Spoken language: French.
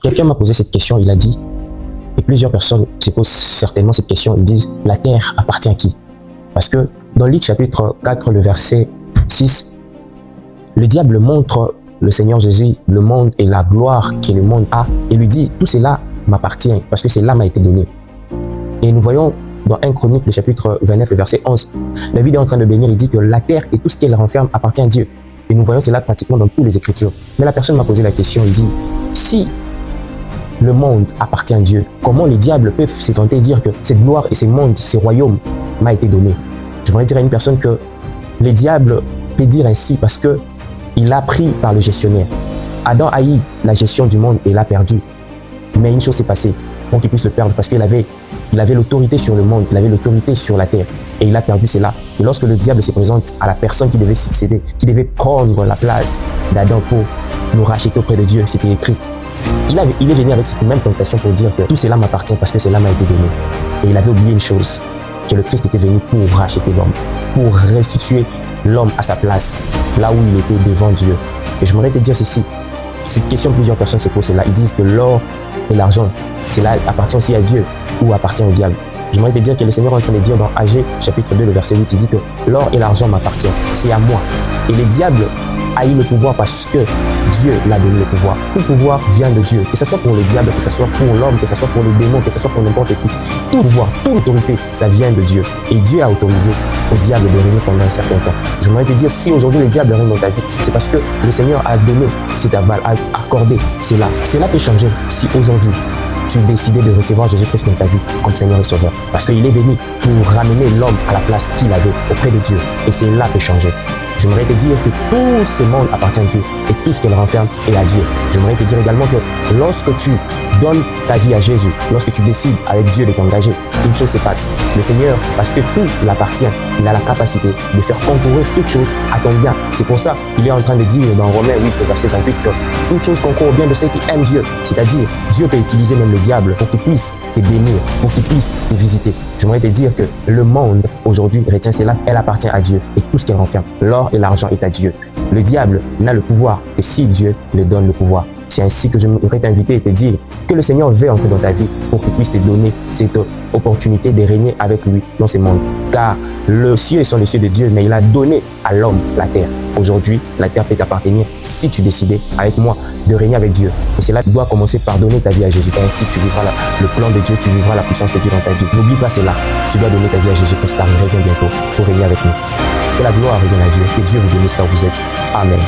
Quelqu'un m'a posé cette question, il a dit, et plusieurs personnes se posent certainement cette question, ils disent, la terre appartient à qui? Parce que dans Luc chapitre 4, le verset 6, le diable montre le Seigneur Jésus, le monde et la gloire que le monde a, et lui dit, tout cela m'appartient, parce que cela m'a été donné. Et nous voyons dans 1 Chronique, le chapitre 29, le verset 11, David est en train de bénir, il dit que la terre et tout ce qu'elle renferme appartient à Dieu. Et nous voyons cela pratiquement dans toutes les Écritures. Mais la personne m'a posé la question, il dit, si le monde appartient à Dieu, comment les diables peuvent s'éventer et dire que cette gloire et ce monde, ce royaume m'a été donné? J'aimerais dire à une personne que les diables peut dire ainsi parce que il a pris par le gestionnaire. Adam haït la gestion du monde et l'a perdu. Mais une chose s'est passée pour qu'il puisse le perdre parce qu'il avait l'autorité sur le monde, il avait l'autorité sur la terre et il a perdu cela. Et lorsque le diable se présente à la personne qui devait succéder, qui devait prendre la place d'Adam pour nous racheter auprès de Dieu, c'était Christ. Il est venu avec cette même tentation pour dire que tout cela m'appartient parce que cela m'a été donné. Et il avait oublié une chose, que le Christ était venu pour racheter l'homme, pour restituer l'homme à sa place, là où il était devant Dieu. Et je voudrais te dire ceci, cette question plusieurs personnes se posent là, ils disent que l'or et l'argent, cela appartient aussi à Dieu ou appartient au diable. J'aimerais te dire que le Seigneur est en train de dire dans Agé chapitre 2, le verset 8, il dit que l'or et l'argent m'appartiennent, c'est à moi. Et les diables haït le pouvoir parce que Dieu l'a donné le pouvoir. Tout pouvoir vient de Dieu, que ce soit pour le diable, que ce soit pour l'homme, que ce soit pour les démons, que ce soit pour n'importe qui. Tout pouvoir, toute autorité, ça vient de Dieu. Et Dieu a autorisé au diable de régner pendant un certain temps. J'aimerais te dire, si aujourd'hui le diable règne dans ta vie, c'est parce que le Seigneur a donné cet aval, a accordé cela. Cela peut changer si aujourd'hui tu décidais de recevoir Jésus-Christ dans ta vie comme Seigneur et Sauveur. Parce qu'il est venu pour ramener l'homme à la place qu'il avait auprès de Dieu. Et cela peut changer. J'aimerais te dire que tout ce monde appartient à Dieu et tout ce qu'elle renferme est à Dieu. J'aimerais te dire également que lorsque tu donnes ta vie à Jésus, lorsque tu décides avec Dieu de t'engager, une chose se passe. Le Seigneur, parce que tout l'appartient, il a la capacité de faire concourir toute chose à ton bien. C'est pour ça qu'il est en train de dire dans Romains 8, verset 28, que toute chose concourt au bien de ceux qui aiment Dieu. C'est-à-dire, Dieu peut utiliser même le diable pour qu'il puisse te bénir, pour qu'il puisse te visiter. J'aimerais te dire que le monde aujourd'hui retient cela, elle appartient à Dieu et tout ce qu'elle renferme. L'or et l'argent est à Dieu. Le diable n'a le pouvoir que si Dieu le donne le pouvoir. C'est ainsi que je voudrais t'inviter et te dire que le Seigneur veut entrer dans ta vie pour qu'il puisse te donner cette opportunité de régner avec lui dans ce monde. Car le ciel sont les cieux de Dieu, mais il a donné à l'homme la terre. Aujourd'hui, la terre peut t'appartenir si tu décidais avec moi de régner avec Dieu. Et cela doit commencer par donner ta vie à Jésus. Ainsi, tu vivras le plan de Dieu, tu vivras la puissance de Dieu dans ta vie. N'oublie pas cela. Tu dois donner ta vie à Jésus-Christ car il revient bientôt pour régner avec nous. Que la gloire revienne à Dieu. Que Dieu vous bénisse quand vous êtes. Amen.